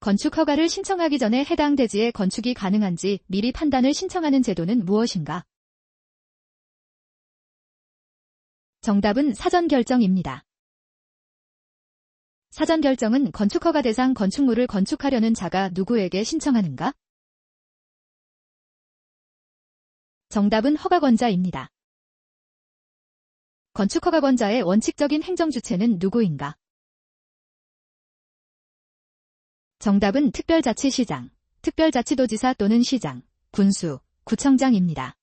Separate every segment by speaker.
Speaker 1: 건축 허가를 신청하기 전에 해당 대지에 건축이 가능한지 미리 판단을 신청하는 제도는 무엇인가? 정답은 사전 결정입니다. 사전 결정은 건축 허가 대상 건축물을 건축하려는 자가 누구에게 신청하는가? 정답은 허가권자입니다. 건축 허가권자의 원칙적인 행정 주체는 누구인가? 정답은 특별자치시장, 특별자치도지사 또는 시장, 군수, 구청장입니다.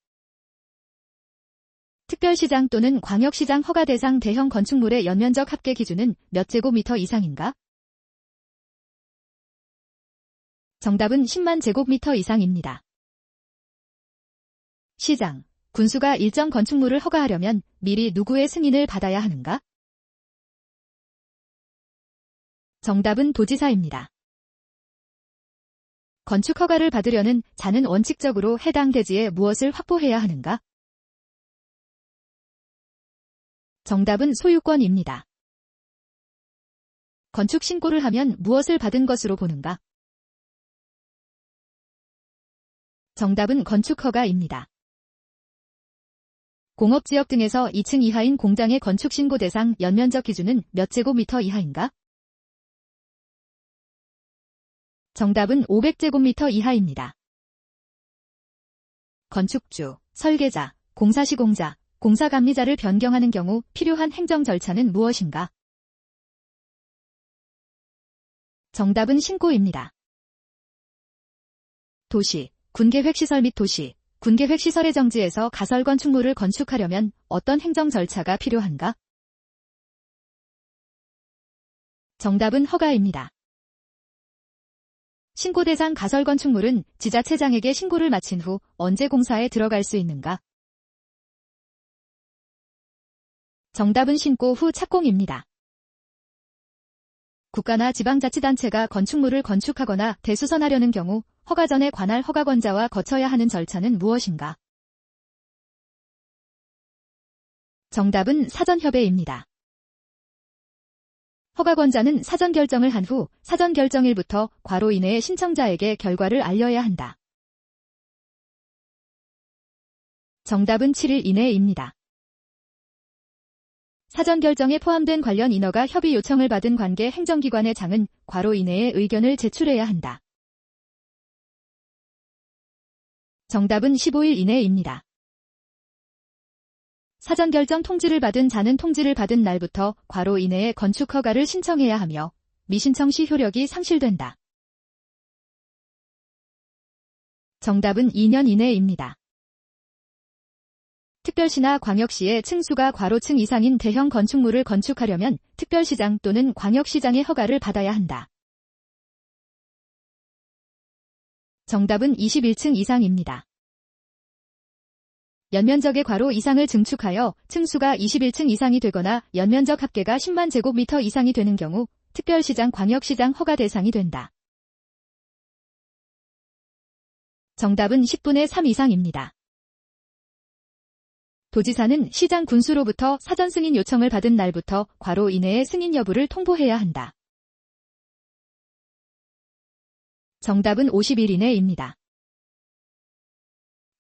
Speaker 1: 특별시장 또는 광역시장 허가 대상 대형 건축물의 연면적 합계 기준은 몇 제곱미터 이상인가? 정답은 10만 제곱미터 이상입니다. 시장, 군수가 일정 건축물을 허가하려면 미리 누구의 승인을 받아야 하는가? 정답은 도지사입니다. 건축 허가를 받으려는 자는 원칙적으로 해당 대지에 무엇을 확보해야 하는가? 정답은 소유권입니다. 건축 신고를 하면 무엇을 받은 것으로 보는가? 정답은 건축 허가입니다. 공업지역 등에서 2층 이하인 공장의 건축 신고 대상 연면적 기준은 몇 제곱미터 이하인가? 정답은 500제곱미터 이하입니다. 건축주, 설계자, 공사시공자, 공사감리자를 변경하는 경우 필요한 행정 절차는 무엇인가? 정답은 신고입니다. 도시, 군계획시설 및 도시, 군계획시설의 정지에서 가설 건축물을 건축하려면 어떤 행정 절차가 필요한가? 정답은 허가입니다. 신고 대상 가설 건축물은 지자체장에게 신고를 마친 후 언제 공사에 들어갈 수 있는가? 정답은 신고 후 착공입니다. 국가나 지방자치단체가 건축물을 건축하거나 대수선하려는 경우 허가 전에 관할 허가권자와 거쳐야 하는 절차는 무엇인가? 정답은 사전협의입니다. 허가권자는 사전 결정을 한 후 사전 결정일부터 괄호 이내에 신청자에게 결과를 알려야 한다. 정답은 7일 이내입니다. 사전 결정에 포함된 관련 인허가 협의 요청을 받은 관계 행정기관의 장은 괄호 이내에 의견을 제출해야 한다. 정답은 15일 이내입니다. 사전 결정 통지를 받은 자는 통지를 받은 날부터 괄호 이내에 건축 허가를 신청해야 하며 미신청 시 효력이 상실된다. 정답은 2년 이내입니다. 특별시나 광역시의 층수가 괄호층 이상인 대형 건축물을 건축하려면 특별시장 또는 광역시장의 허가를 받아야 한다. 정답은 21층 이상입니다. 연면적의 괄호 이상을 증축하여 층수가 21층 이상이 되거나 연면적 합계가 10만 제곱미터 이상이 되는 경우 특별시장 광역시장 허가 대상이 된다. 정답은 10분의 3 이상입니다. 도지사는 시장 군수로부터 사전 승인 요청을 받은 날부터 괄호 이내의 승인 여부를 통보해야 한다. 정답은 50일 이내입니다.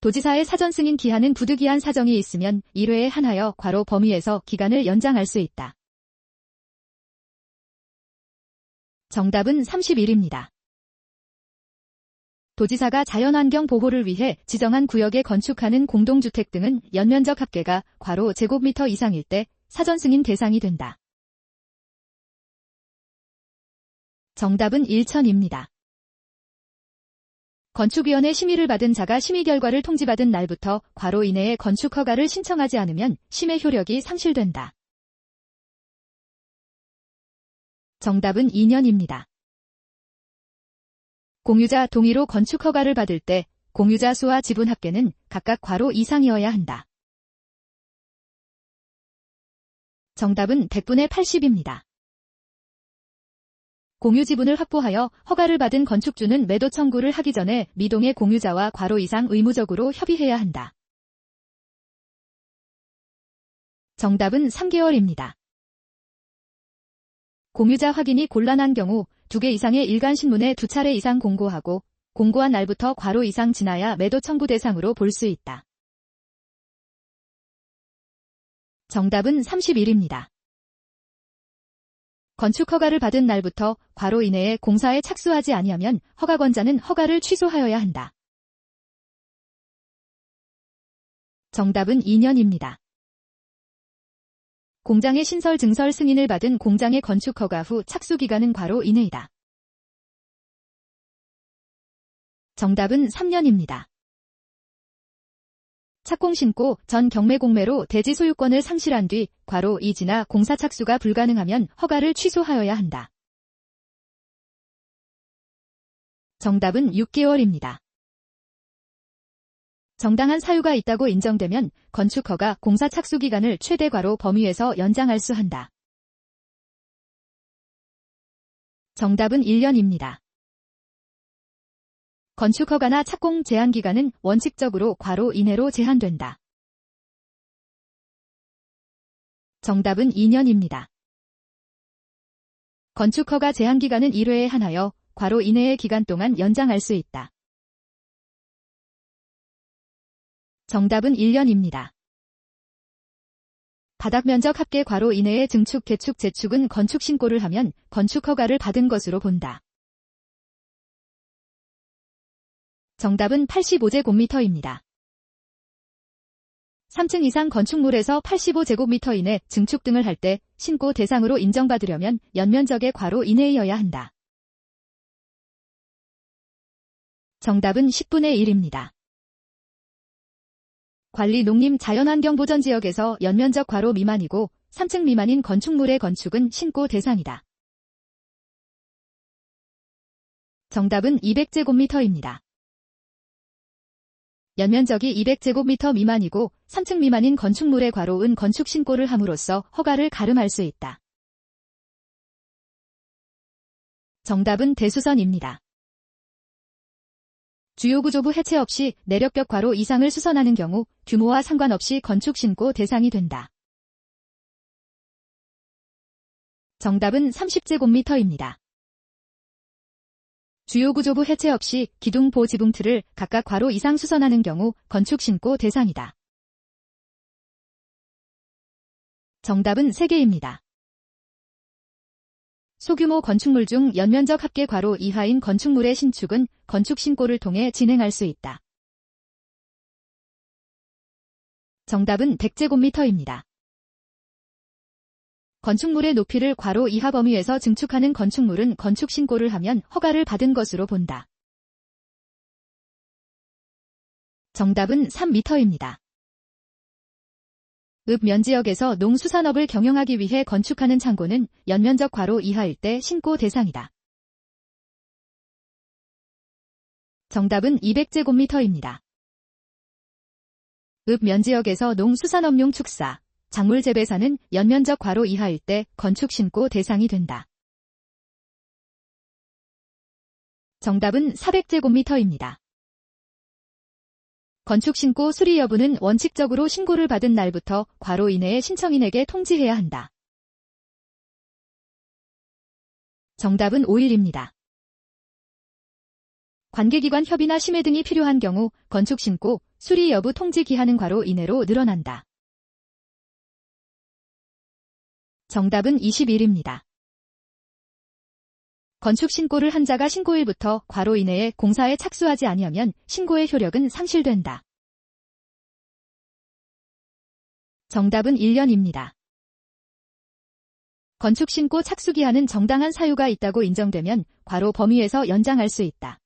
Speaker 1: 도지사의 사전 승인 기한은 부득이한 사정이 있으면 1회에 한하여 괄호 범위에서 기간을 연장할 수 있다. 정답은 30일입니다. 도지사가 자연환경 보호를 위해 지정한 구역에 건축하는 공동주택 등은 연면적 합계가 괄호 제곱미터 이상일 때 사전 승인 대상이 된다. 정답은 1천입니다. 건축위원회 심의를 받은 자가 심의 결과를 통지받은 날부터 괄호 이내에 건축 허가를 신청하지 않으면 심의 효력이 상실된다. 정답은 2년입니다. 공유자 동의로 건축 허가를 받을 때 공유자 수와 지분 합계는 각각 괄호 이상이어야 한다. 정답은 100분의 80입니다. 공유 지분을 확보하여 허가를 받은 건축주는 매도 청구를 하기 전에 미동의 공유자와 괄호 이상 의무적으로 협의해야 한다. 정답은 3개월입니다. 공유자 확인이 곤란한 경우 2개 이상의 일간신문에 2차례 이상 공고하고 공고한 날부터 괄호 이상 지나야 매도 청구 대상으로 볼 수 있다. 정답은 31입니다. 건축 허가를 받은 날부터 괄호 이내에 공사에 착수하지 아니하면 허가권자는 허가를 취소하여야 한다. 정답은 2년입니다. 공장의 신설 증설 승인을 받은 공장의 건축 허가 후 착수 기간은 괄호 이내이다. 정답은 3년입니다. 착공 신고 전 경매 공매로 대지 소유권을 상실한 뒤 괄호 이지나 공사 착수가 불가능하면 허가를 취소하여야 한다. 정답은 6개월입니다. 정당한 사유가 있다고 인정되면 건축허가 공사 착수 기간을 최대 괄호 범위에서 연장할 수 한다. 정답은 1년입니다. 건축허가나 착공 제한 기간은 원칙적으로 괄호 이내로 제한된다. 정답은 2년입니다. 건축허가 제한 기간은 1회에 한하여 괄호 이내의 기간 동안 연장할 수 있다. 정답은 1년입니다. 바닥면적 합계 괄호 이내의 증축, 개축, 재축은 건축 신고를 하면 건축 허가를 받은 것으로 본다. 정답은 85제곱미터입니다. 3층 이상 건축물에서 85제곱미터 이내 증축 등을 할 때 신고 대상으로 인정받으려면 연면적의 괄호 이내여야 한다. 정답은 10분의 1입니다. 관리 농림 자연환경보전 지역에서 연면적 괄호 미만이고 3층 미만인 건축물의 건축은 신고 대상이다. 정답은 200제곱미터입니다. 연면적이 200제곱미터 미만이고 3층 미만인 건축물의 괄호은 건축 신고를 함으로써 허가를 가름할 수 있다. 정답은 대수선입니다. 주요구조부 해체 없이 내력벽 괄호 이상을 수선하는 경우 규모와 상관없이 건축 신고 대상이 된다. 정답은 30제곱미터입니다. 주요구조부 해체 없이 기둥 보 지붕틀을 각각 괄호 이상 수선하는 경우 건축 신고 대상이다. 정답은 3개입니다. 소규모 건축물 중 연면적 합계 괄호 이하인 건축물의 신축은 건축 신고를 통해 진행할 수 있다. 정답은 100제곱미터입니다. 건축물의 높이를 괄호 이하 범위에서 증축하는 건축물은 건축 신고를 하면 허가를 받은 것으로 본다. 정답은 3m입니다. 읍면지역에서 농수산업을 경영하기 위해 건축하는 창고는 연면적 괄호 이하일 때 신고 대상이다. 정답은 200제곱미터입니다. 읍면지역에서 농수산업용 축사, 작물 재배사는 연면적 괄호 이하일 때 건축 신고 대상이 된다. 정답은 400제곱미터입니다. 건축 신고 수리 여부는 원칙적으로 신고를 받은 날부터 괄호 이내의 신청인에게 통지해야 한다. 정답은 5일입니다. 관계기관 협의나 심의 등이 필요한 경우 건축 신고, 수리 여부 통지 기한은 괄호 이내로 늘어난다. 정답은 20일입니다. 건축 신고를 한 자가 신고일부터 괄호 이내에 공사에 착수하지 아니하면 신고의 효력은 상실된다. 정답은 1년입니다. 건축 신고 착수 기한은 정당한 사유가 있다고 인정되면 괄호 범위에서 연장할 수 있다.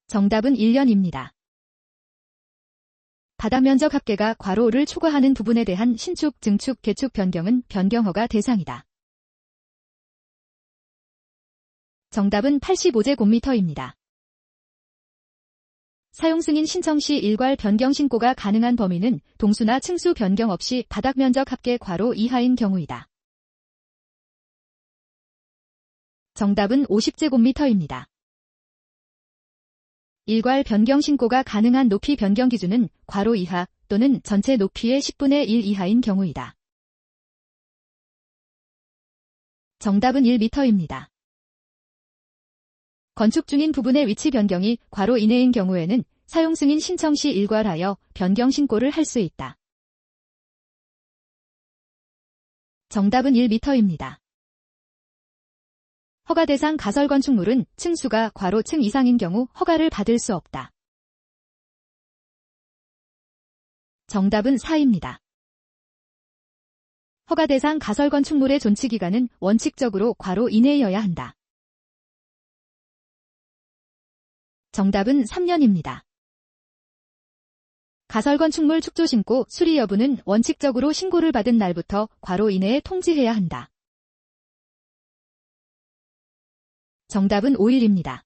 Speaker 1: 정답은 1년입니다. 바닥면적 합계가 괄호를 초과하는 부분에 대한 신축, 증축, 개축 변경은 변경허가 대상이다. 정답은 85제곱미터입니다. 사용승인 신청 시 일괄 변경 신고가 가능한 범위는 동수나 층수 변경 없이 바닥면적 합계 괄호 이하인 경우이다. 정답은 50제곱미터입니다. 일괄 변경 신고가 가능한 높이 변경 기준은 괄호 이하 또는 전체 높이의 10분의 1 이하인 경우이다. 정답은 1m입니다. 건축 중인 부분의 위치 변경이 괄호 이내인 경우에는 사용 승인 신청 시 일괄하여 변경 신고를 할 수 있다. 정답은 1m입니다. 허가 대상 가설 건축물은 층수가 괄호 층 이상인 경우 허가를 받을 수 없다. 정답은 4입니다. 허가 대상 가설 건축물의 존치 기간은 원칙적으로 괄호 이내여야 한다. 정답은 3년입니다. 가설 건축물 축조 신고 수리 여부는 원칙적으로 신고를 받은 날부터 괄호 이내에 통지해야 한다. 정답은 5일입니다.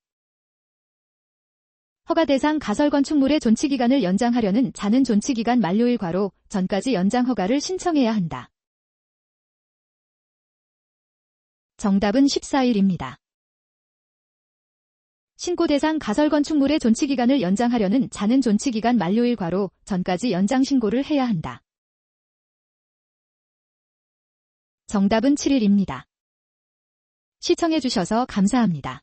Speaker 1: 허가 대상 가설 건축물의 존치 기간을 연장하려는 자는 존치 기간 만료일 괄호 전까지 연장 허가를 신청해야 한다. 정답은 14일입니다. 신고 대상 가설 건축물의 존치 기간을 연장하려는 자는 존치 기간 만료일 괄호 전까지 연장 신고를 해야 한다. 정답은 7일입니다. 시청해주셔서 감사합니다.